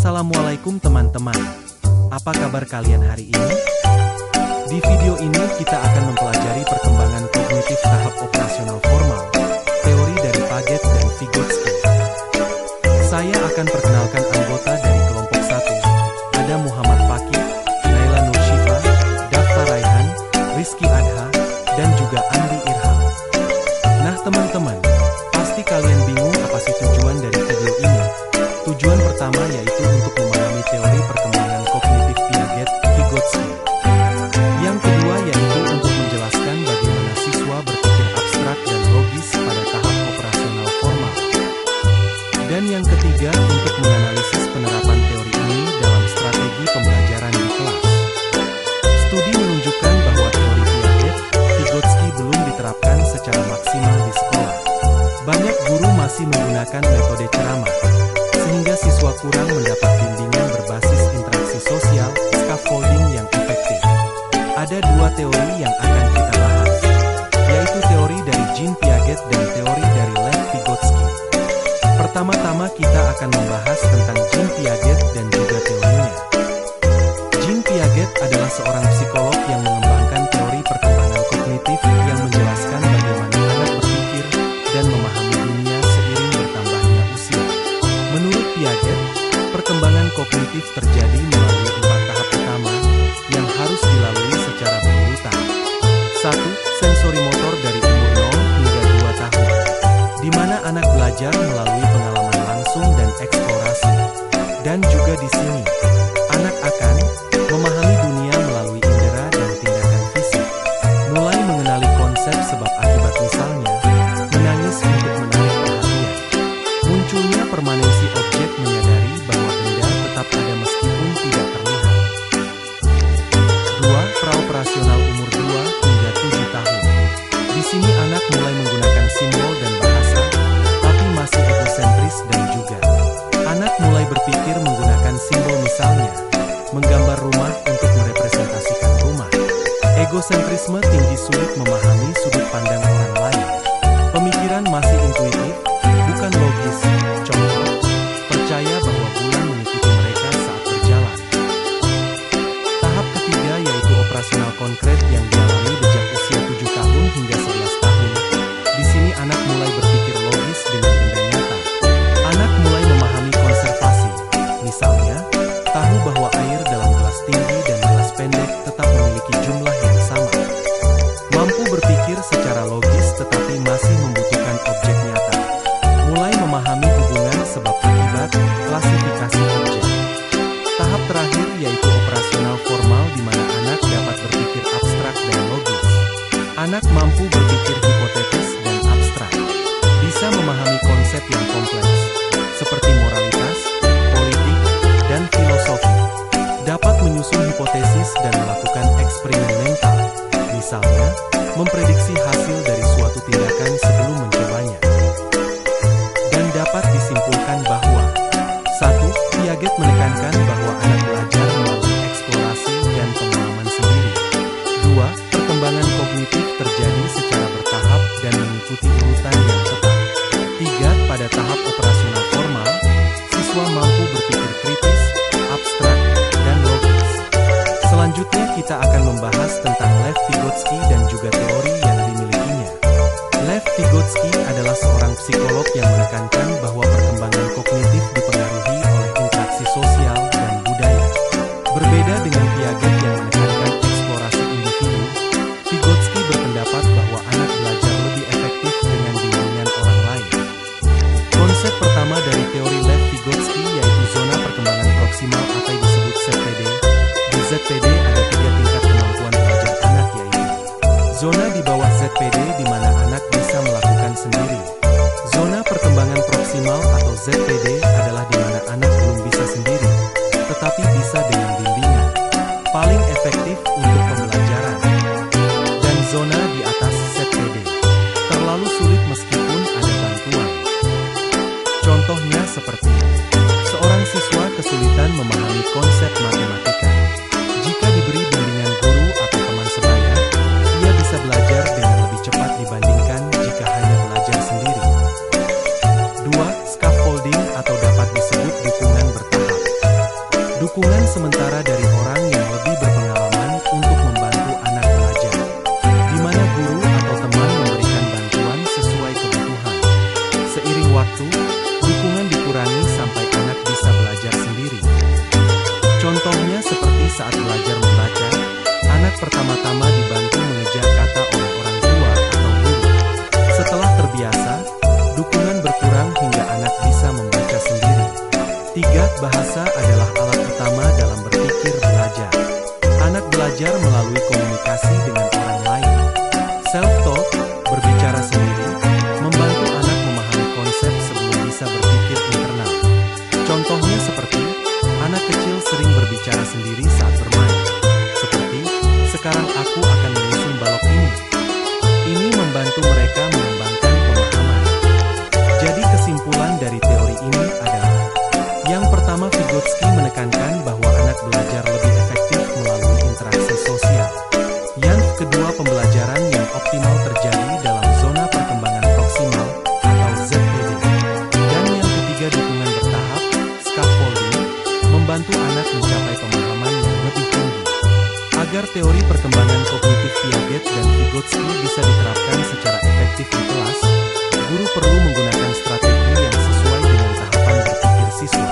Assalamualaikum teman-teman. Apa kabar kalian hari ini? Di video ini kita akan mempelajari perkembangan kognitif tahap operasional formal, teori dari Piaget dan Vygotsky. Saya akan perkenalkan anggota dari kelompok 1. Ada Muhammad Fakih, Naila Nurshifa, Daftar Raihan, Rizky Adha, dan juga Andi Irham. Nah teman-teman, pasti kalian bingung apa sih tujuan dari video ini. Tujuan pertama yaitu untuk memahami teori perkembangan kognitif Piaget-Vygotsky. Yang kedua yaitu untuk menjelaskan bagaimana siswa berpikir abstrak dan logis pada tahap operasional formal. Dan yang ketiga untuk menganalisis penerapan teori ini dalam strategi pembelajaran di kelas. Studi menunjukkan bahwa teori Piaget-Vygotsky belum diterapkan secara maksimal di sekolah. Banyak guru masih menggunakan metode ceramah, sehingga siswa kurang mendapat bimbingan berbasis interaksi sosial, scaffolding yang efektif. Ada dua teori yang akan kita bahas, yaitu teori dari Jean Piaget dan teori dari Lev Vygotsky. Pertama-tama kita akan membahas tentang Jean Piaget dan juga teorinya. Jean Piaget adalah seorang psikolog yang mengembangkan teori perkembangan kognitif yang menjelaskan bagaimana anak berpikir dan memahami dunia seiring bertambahnya usia. Menurut Piaget, perkembangan kognitif terjadi melalui 4 tahap utama yang harus dilalui secara berurutan. 1. Sensori motor dari umur 0 hingga 2 tahun, di mana anak belajar melalui pengalaman langsung dan eksplorasi. Dan juga di sini, anak akan memahami dunia melalui indera dan tindakan fisik, mulai mengenali konsep sebab akibat, misalnya menangis untuk menarik perhatian. Munculnya permanensi objek, menyadari bahwa benda tetap ada meskipun tidak terlihat. 2. Praoperasional umur 2 hingga 7 tahun. Di sini anak mulai menggunakan simbol dan bahasa, tapi masih egosentris, dan juga anak mulai berpikir menggunakan simbol, misalnya menggambar rumah untuk merepresentasikan rumah. Egosentrisme tinggi, sulit memahami sudut pandang orang lain. Pemikiran masih intuitif, bukan logis. Contoh, percaya bahwa bulan mengikuti mereka saat berjalan. Tahap ketiga yaitu operasional konkret yang dialami sejak usia 7 tahun hingga 11 tahun. Di sini anak mulai berpikir logis dengan benda nyata. Anak mulai memahami konservasi. Misalnya, tahu bahwa air dalam gelas tinggi dan gelas pendek tetap memiliki jumlah yang sama. Mampu berpikir secara logis tetapi masih membutuhkan objek nyata. Mulai memahami hubungan sebab akibat, klasifikasi objek. Tahap terakhir yaitu operasional formal, di mana anak dapat berpikir abstrak dan logis. Anak mampu berpikir hipotetis dan abstrak. Bisa memahami konsep yang kompleks, seperti moralitas, politik, dan filosofi. Dapat menyusun hipotesis dan melakukan eksperimen mental, misalnya memprediksi hasil dari suatu tindakan sebelum mencobanya. Dan dapat disimpulkan bahwa 1. Piaget menekankan bahwa anak belajar melalui eksplorasi dan pengalaman sendiri. 2. Perkembangan kognitif terjadi secara bertahap dan mengikuti urutan yang tepat. 3. Pada tahap operasional formal, siswa mampu berpikir kritis, abstrak, dan logis. Selanjutnya kita akan membahas tentang Lev Vygotsky dan juga teori yang dimilikinya. Lev Vygotsky adalah seorang psikolog yang menekankan bahwa perkembangan kognitif dipengaruhi oleh interaksi sosial dan budaya. Berbeda dengan Piaget yang menekankan eksplorasi individu, Vygotsky berpendapat bahwa anak belajar lebih efektif dengan bimbingan orang lain. Konsep pertama dari teori Lev Vygotsky yaitu zona perkembangan proksimal atau disebut ZPD. Di ZPD ada 3 tingkat kemampuan belajar anak, yaitu zona di bawah ZPD di mana anak bisa melakukan sendiri. Zona perkembangan proksimal atau ZPD adalah di mana anak belum bisa sendiri, tetapi bisa dengan bimbingan. Paling efektif untuk pembelajaran. Dan zona di atas ZPD. Terlalu sulit meskipun ada bantuan. Contohnya seperti seorang siswa kesulitan memahami konsep matematika. Jika diberi bimbingan guru atau teman sebaya, ia bisa belajar dengan lebih cepat dibandingkan jika hanya belajar sendiri. 2. Scaffolding atau dapat disebut dukungan bertahap. Dukungan sementara dari orang yang lebih berpengalaman untuk membantu anak belajar, di mana guru atau teman memberikan bantuan sesuai kebutuhan. Seiring waktu, dukungan dikurangi sampai anak bisa belajar sendiri. Contohnya seperti saat belajar membaca, anak pertama-tama dibantu mengejar kata oleh orang tua atau guru. Setelah terbiasa, dukungan berkurang hingga anak bisa membaca sendiri. 3. Bahasa adalah alat utama dalam berpikir belajar. Anak belajar melalui komunikasi dengan orang lain. Self-taught, berbicara sendiri, membantu anak memahami konsep sebelum bisa berpikir internal. Contohnya seperti, anak kecil sering berbicara sendiri saat bermain. Seperti, sekarang aku akan menyusun balok ini. Ini membantu mereka mengembangkan pemahaman. Jadi kesimpulan dari teori ini adalah, yang pertama, Vygotsky menekankan bahwa anak belajar lebih efektif melalui interaksi sosial. Yang kedua, pembelajaran yang optimal terjadi dalam zona perkembangan proksimal atau ZPD. Dan yang ketiga, dukungan bertahap, scaffolding, membantu anak mencapai pemahaman yang lebih tinggi. Agar teori perkembangan kognitif Piaget dan Vygotsky bisa diterapkan secara efektif di kelas, guru perlu menggunakan strategi yang sesuai dengan tahapan berpikir siswa.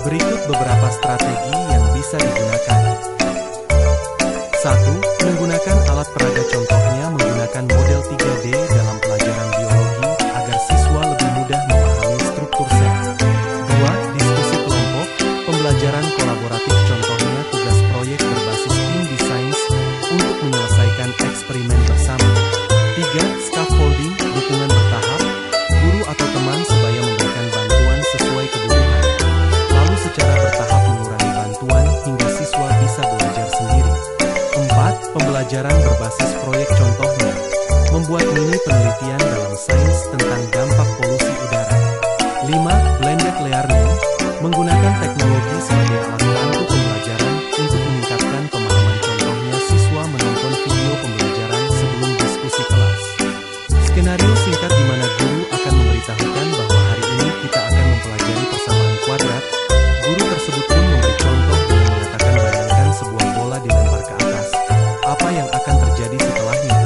Berikut beberapa strategi yang bisa digunakan. 1. Menggunakan alat peraga, contohnya menggunakan model 3D dalam pelajaran biologi agar siswa lebih mudah memahami struktur sel. 2. Diskusi kelompok, pembelajaran kolaboratif, contohnya tugas proyek berbasis tim desain untuk menyelesaikan eksperimen bersama. 3. Scaffolding, dukungan bertahap, guru atau teman sebaya memberikan bantuan sesuai kebutuhan. Lalu secara bertahap mengurangi bantuan hingga siswa bisa belajar sendiri. 4. Pembelajaran berbasis proyek, contohnya membuat mini penelitian dalam sains tentang dampak polusi udara. 5. Blended learning, menggunakan teknologi sebagai alat bantu pembelajaran untuk meningkatkan pemahaman, contohnya siswa menonton video pembelajaran sebelum diskusi kelas. Skenario singkat di mana guru akan memberitahukan bahwa hari ini kita akan mempelajari persamaan kuadrat. Guru tersebut pun memberi contoh dengan mengatakan, bayangkan sebuah bola dilempar ke atas. Apa yang akan terjadi setelahnya?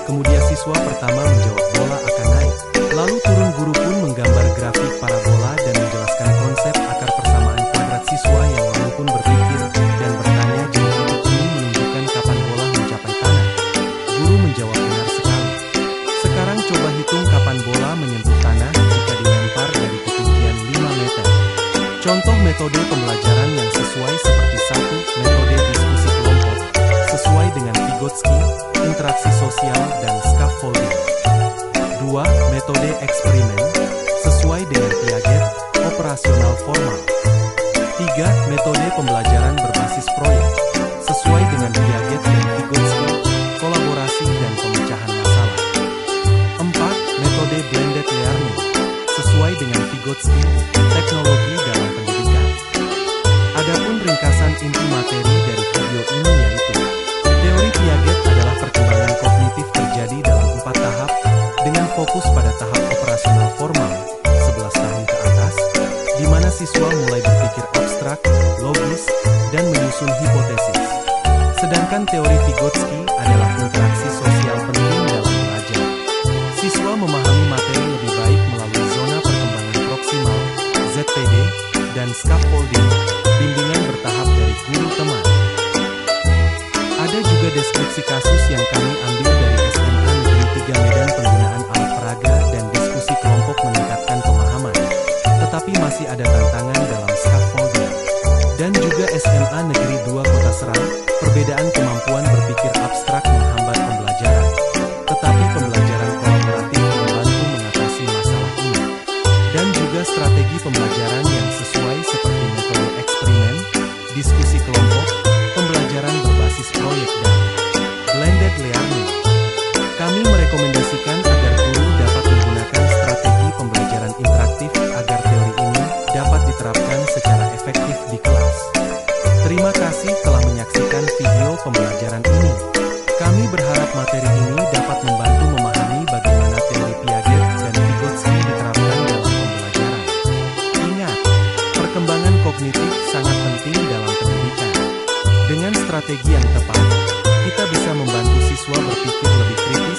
Kemudian siswa pertama menjawab, bola akan naik. Lalu turun, guru pun menggambar grafik parabola dan menjelaskan konsep akar persamaan kuadrat. Siswa yang lain pun berpikir dan bertanya, jadi titik ini menunjukkan kapan bola mencapai tanah? Guru menjawab, benar sekali. Sekarang coba hitung kapan bola menyentuh tanah jika dilempar dari ketinggian 5 meter. Contoh metode pembelajaran yang sesuai seperti 1. Metode diskusi kelompok, sesuai dengan Vygotsky, interaksi sosial dan scaffolding. 2. Metode eksperimen, sesuai dengan Piaget, operasional formal. 3. Metode pembelajaran berbasis proyek, sesuai dengan Piaget dan Vygotsky, kolaborasi dan pemecahan masalah. 4. Metode blended learning, sesuai dengan Vygotsky, teknologi dalam pendidikan. Adapun ringkasan inti materi dari video ini yaitu, teori Piaget adalah perkembangan kognitif terjadi dalam 4 tahap, dengan fokus pada tahap operasional formal, 11 tahun ke atas, di mana siswa mulai berpikir abstrak, logis, dan menyusun hipotesis. Sedangkan teori Vygotsky adalah interaksi sosial penting dalam belajar. Siswa memahami materi lebih baik melalui zona perkembangan proksimal, ZPD, dan scaffolding, bimbingan bertahap dari guru teman. Ada juga deskripsi kasus yang kami ambil dari SMA Negeri 3 Medan. Penggunaan alat peraga dan diskusi kelompok meningkatkan pemahaman, tetapi masih ada tantangan dalam scaffolding. Dan juga SMA Negeri 2 Kota Serang, perbedaan kemampuan berpikir abstrak menghambat pembelajaran, tetapi pembelajaran kolaboratif membantu mengatasi masalah ini. Dan juga strategi pembelajaran yang sesuai seperti metode eksperimen, diskusi kelompok, pembelajaran berbasis proyek, dan blended learning. Kami merekomendasikan agar guru dapat menggunakan strategi pembelajaran interaktif agar teori ini dapat diterapkan secara efektif di kelas. Terima kasih telah menyaksikan video pembelajaran ini. Kami berharap materi ini dapat membantu memahami bagaimana teori Piaget dan Vygotsky diterapkan dalam pembelajaran. Ingat, perkembangan kognitif sangat penting dalam pendidikan. Dengan strategi yang tepat, kita bisa membantu siswa berpikir lebih kritis